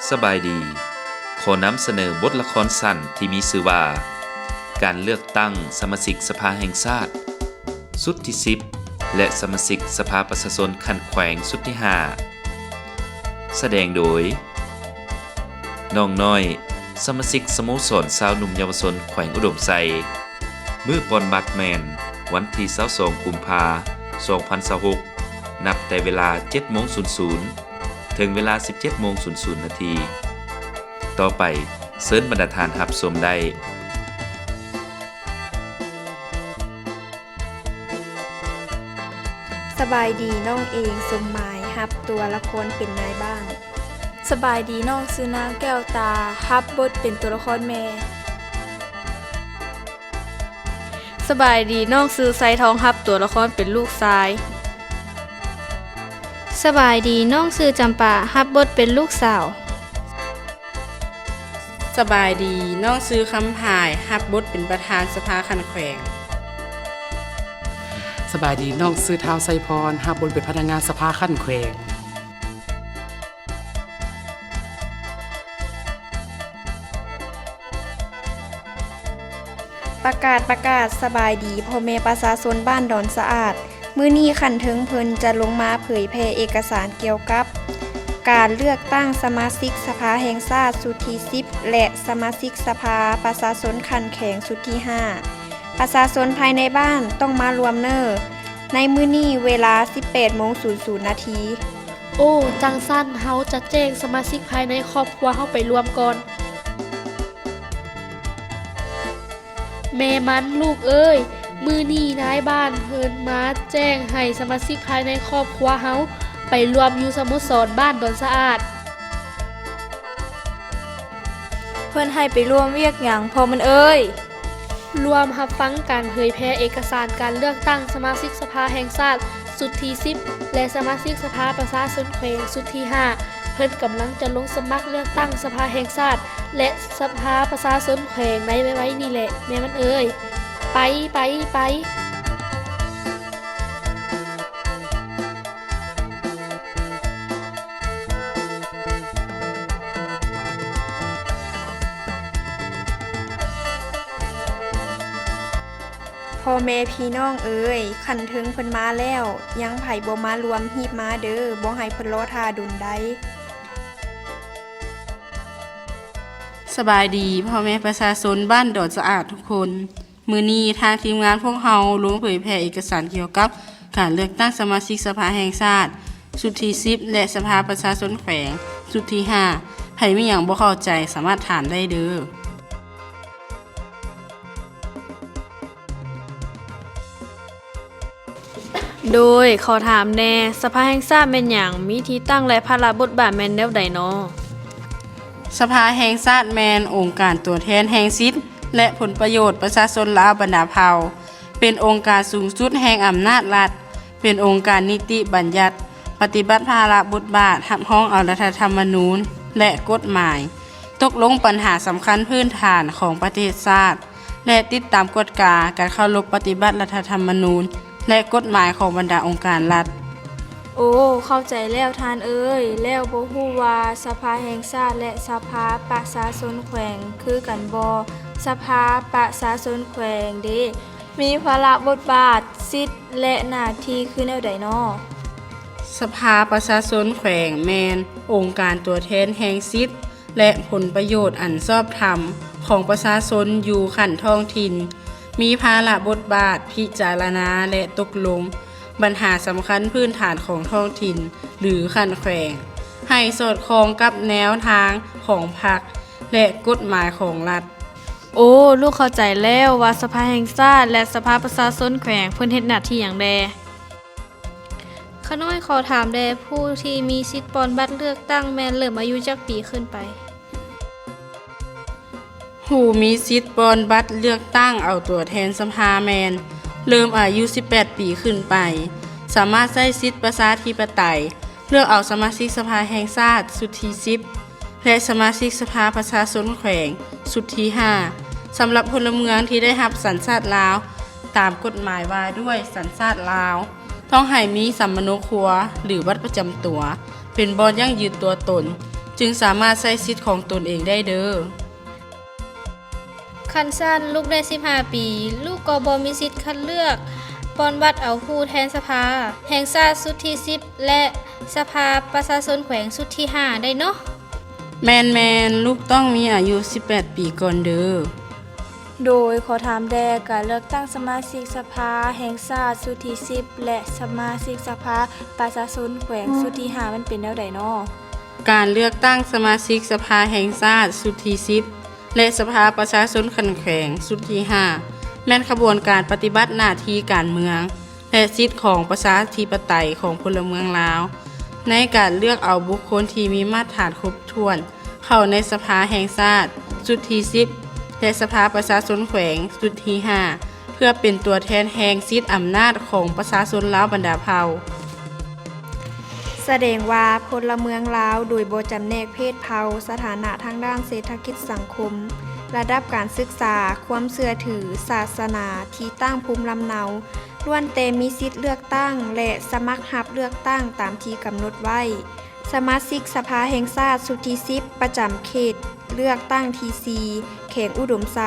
สบายดีขอนำเสนอบทละครสั้นที่มีชื่อว่าการเลือกตั้งสมาชิกสภาแห่งชาติสุดที่10และสมาชิกสภาประชาชนขั้นแขวงสุดที่5แสดงโดยน้องน้อยสมาชิกสโมสรสาวหนุ่มเยาวชนแขวงอุดมไซมือปอนบัตรแมนวันที่22กุมภาพันธ์2026นับแต่เวลา 7:00 ถึงเวลา 17:00 นาทีต่อไปเชิญบรรดาทานรับชมได้ สบายดีน้องเองสมหมายฮับตัวละครเป็นนายบ้านสบายดีน้องซื้อนางแก้วตาฮับบทเป็นตัวละครแม่สบายดีน้องซื้อไซทองฮับตัวละครเป็นลูกชายสบายดีน้องซื้อจำปาฮับบทเป็นลูกสาวสบายดีน้องซื้อคำพายฮับบทเป็นประธานสภาคันแขวงสบายดีน้องซื้อเท้าไซพรฮับบทเป็นพนักงานสภาขั้นแขวงประกาศสบายดีพ่อแม่ประชาชนบ้านดอนสะอาดมื้อนี้ขันเทิงเพิ่นจะลงมาเผยแพร่เอกสารเกี่ยวกับการเลือกตั้งสมาชิกสภาแห่งชาติสุดที่10และสมาชิกสภาประชาชนขั้นแขวงสุดที่5ประชาชนภายในบ้านต้องมารวมเนอในมื้อนี้เวลา 18:00 นาที โอ้จังสั้นเฮาจะแจ้งสมาชิกภายในครอบครัวเฮาไปรวมก่อนแม่มันลูกเอ้ยมื้อนี้นายบ้านเพิ่นมาแจ้งให้สมาชิกภายในครอบครัวเฮาไปรวมอยู่สโมสรบ้านดอนสะอาดเพิ่นให้ไปร่วมเวียกหยังพอมันเอ้ยรวมรับฟังการเผยแพร่เอกสารการเลือกตั้งสมาชิกสภาแห่งชาติสุดที่10และสมาชิกสภาประชาชนแขวงสุดที่5เพิ่นกำลังจะลงสมัครเลือกตั้งสภาแห่งชาติและสภาประชาชนแขวงในไว้นี่แหละแม่มันเอ้ยไปพ่อแม่พี่น้องเอ้ยขันเทิงเพิ่นมาแล้วยังไผบ่มารวมฮีบมาเด้อบ่ให้เพิ่นรอท่าดุลใดสบายดีพ่อแม่ประชาชนบ้านดอนสะอาดทุกคนมื้อนี้ทางทีมงานพวกเฮาลงเผยแพร่เอกสารเกี่ยวกับการเลือกตั้งสมาชิกสภาแห่งชาติสุดที่10และสภาประชาชนแขวงสุดที่5ไผมีหยังบ่เข้าใจสามารถถามได้เด้อโดยขอถามแน่สภาแห่งชาติแม่นหยังมีที่ตั้งและภาระบทบาทแม่นแนวใดน้อสภาแห่งชาติแมนองค์การตัวแทนแห่งสิทธิและผลประโยชน์ประชาชนลาวบรรดาเผ่าเป็นองค์การสูงสุดแห่งอำนาจรัฐเป็นองค์การนิติบัญญัติปฏิบัติภาระบทบาทรับรองเอารัฐธรรมนูญและกฎหมายตกลงปัญหาสำคัญพื้นฐานของประเทศชาติและติดตามกฎกาการเคารพปฏิบัติรัฐธรรมนูญและกฎหมายของบรรดาองค์การรัฐโอ้เข้าใจแล้วทานเอ้ยแล้วบ่ฮู้ว่าสภาแห่งชาติและสภาประชาชนแขวงคือกันบ่สภาประชาชนแขวงเด้มีภาระบทบาทสิทธิ์และหน้าที่คือแนวใดน้อสภาประชาชนแขวงแมนองค์การตัวแทนแห่งสิทธิและผลประโยชน์อันชอบธรรมของประชาชนอยู่ขั้นท้องถิ่นมีภาระบทบาทพิจารณาและตกลงปัญหาสำคัญพื้นฐานของท้องถิ่นหรือขั้นแขวงให้สอดคล้องกับแนวทางของพรรคและกฎหมายของรัฐโอ้ลูกเข้าใจแล้วว่าสภาแห่งชาติและสภาประชาชนแขวงเพิ่นเฮ็ดหน้าที่หยังแดข้าน้อยขอถามแดผู้ที่มีสิทธิ์ปอนบัตรเลือกตั้งแม่นเริ่มอายุจักปีขึ้นไปผู้มีสิทธิ์ปอนบัตรเลือกตั้งเอาตัวแทนสภาแมนเริ่มอายุ18ปีขึ้นไปสามารถใช้สิทธิประชาธิปไตยเลือกเอาสมาชิกสภาแห่งชาติสุดที่10และสมาชิกสภาประชาชนแขวงสุดที่5สำหรับพลเมืองที่ได้รับสัญชาติลาวตามกฎหมายว่าด้วยสัญชาติลาวต้องให้มีสัมมโนครัวหรือบัตรประจำตัวเป็นบ่ยั่งยืนตัวตน จึงสามารถใช้สิทธิ์ของตนเองได้เด้อ คันสั้นลูกได้15 ปี ลูกก็บ่มีสิทธิ์คัดเลือกปอนบัตรเอาผู้แทนสภา แห่งชาติสุดที่ 10 และสภาประชาชนแขวงสุดที่ 5 ได้เนาะ แมนลูกต้องมีอายุ 18 ปีก่อนเด้อ โดยขอถามแดการเลือกตั้งสมาชิกสภาแห่งชาติสุดที่ 10 และสมาชิกสภาประชาชนแขวงสุดที่ 5 มันเป็นแนวใดน้อ การเลือกตั้งสมาชิกสภาแห่งชาติสุดที่ 10 และสภาประชาชนขันแขวงสุดที่ 5 แม่นขบวนการปฏิบัติหน้าที่การเมือง และสิทธิของประชาธิปไตยของพลเมืองลาว ในการเลือกเอาบุคคลที่มีมาตรฐานครบถ้วน เข้าในสภาแห่งชาติสุดที่ 10 และสภาประชาชนแขวงสุดที่ 5 เพื่อเป็นตัวแทนแห่งสิทธิอำนาจของประชาชนลาวบรรดาเผ่า แสดงว่าพลเมืองลาวโดยบ่จำแนกเพศเผ่าสถานะทางด้านเศรษฐกิจสังคม ระดับการศึกษาความเชื่อถือศาสนาที่ตั้งภูมิลำเนาล้วนแต่มีสิทธิเลือกตั้งและสมัครรับเลือกตั้งตามที่กำหนดไว้ สมาชิกสภาแห่งชาติสุดที่ 10 ประจำเขตเลือกตั้งที 4 แขวงอุดมไซ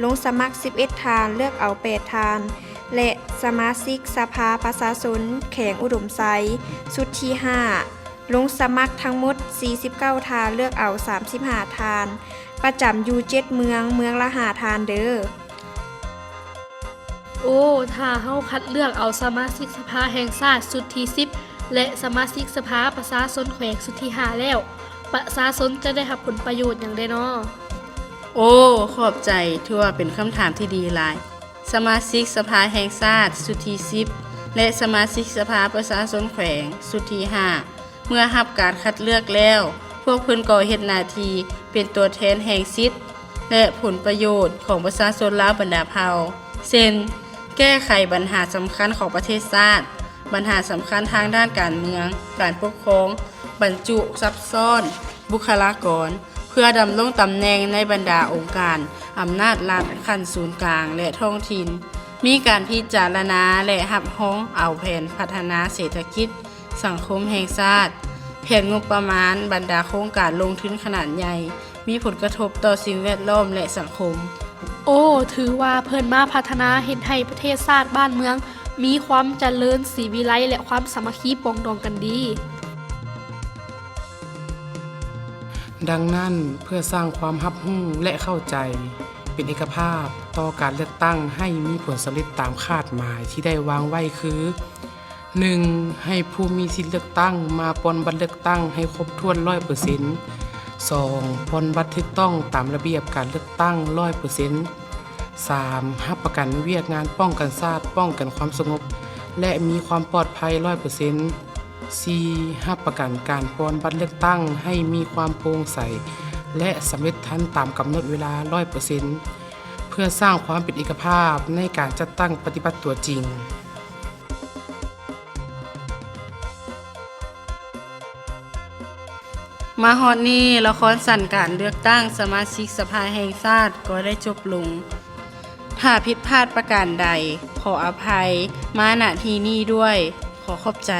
ลงสมัคร 11 ทานเลือกเอา 8 ทาน และสมาชิกสภาประชาชนแขวงอุดมไซสุดที่ 5 ลงสมัครทั้งหมด 49 ทานเลือกเอา 35 ทาน ประจำอยู่ 7 เมืองละ5ทานเด้อ โอ้ ถ้าเฮาคัดเลือกเอาสมาชิกสภาแห่งชาติสุดที่ 10 และสมาชิกสภาประชาชนแขวงสุดที่ 5 แล้ว ประชาชนจะได้รับผลประโยชน์อย่างใดน้อ โอ้ ขอบใจถือว่าเป็นคำถามที่ดีหลาย สมาชิกสภาแห่งชาติสุดที่ 10 และสมาชิกสภาประชาชนแขวงสุดที่ 5 เมื่อรับการคัดเลือกแล้ว พวกเพิ่นก็เฮ็ดหน้าที่เป็นตัวแทนแห่งสิทธิ์และผลประโยชน์ของประชาชนลาวบรรดาเผ่าเช่น แก้ไขปัญหาสำคัญของประเทศชาติปัญหาสำคัญทางด้านการเมือง การปกครอง บรรจุซับซ้อน บุคลากร เพื่อดำรงตำแหน่งในบรรดาองค์การอำนาจรัฐขั้นศูนย์กลางและท้องถิ่น มีการพิจารณาและรับรองเอาแผนพัฒนาเศรษฐกิจ สังคมแห่งชาติแผนงบประมาณบรรดาโครงการลงทุนขนาดใหญ่ มีผลกระทบต่อสิ่งแวดล้อมและสังคม โอ้ ถือว่าเพิ่นมาพัฒนาเฮ็ดให้ประเทศชาติบ้านเมือง มีความเจริญสีวิไลและความสามัคคีปรองดองกันดี ดังนั้นเพื่อสร้างความรับรู้และเข้าใจ เป็นเอกภาพต่อการเลือกตั้งให้มีผลสำเร็จตามคาดหมายที่ได้วางไว้คือ 1. ให้ผู้มีสิทธิเลือกตั้งมาปนบัตรเลือกตั้งให้ครบถ้วน 100% 2. ปนบัตรถูกต้องตามระเบียบการเลือกตั้ง 100% 3. รับประกันเวียกงานป้องกันชาติป้องกันความสงบ และมีความปลอดภัย 100% 4. รับประกันการปนบัตรเลือกตั้งให้มีความโปร่งใสและสำเร็จทันตามกำหนดเวลา 100% เพื่อสร้างความเป็นเอกภาพในการจัดตั้งปฏิบัติตัวจริงมาฮอดนี้ละครสั้นการเลือกตั้งสมาชิกสภาแห่งชาติก็ได้จบลง ถ้าผิดพลาดประการใด ขออภัยมาณที่นี้ด้วย ขอขอบใจ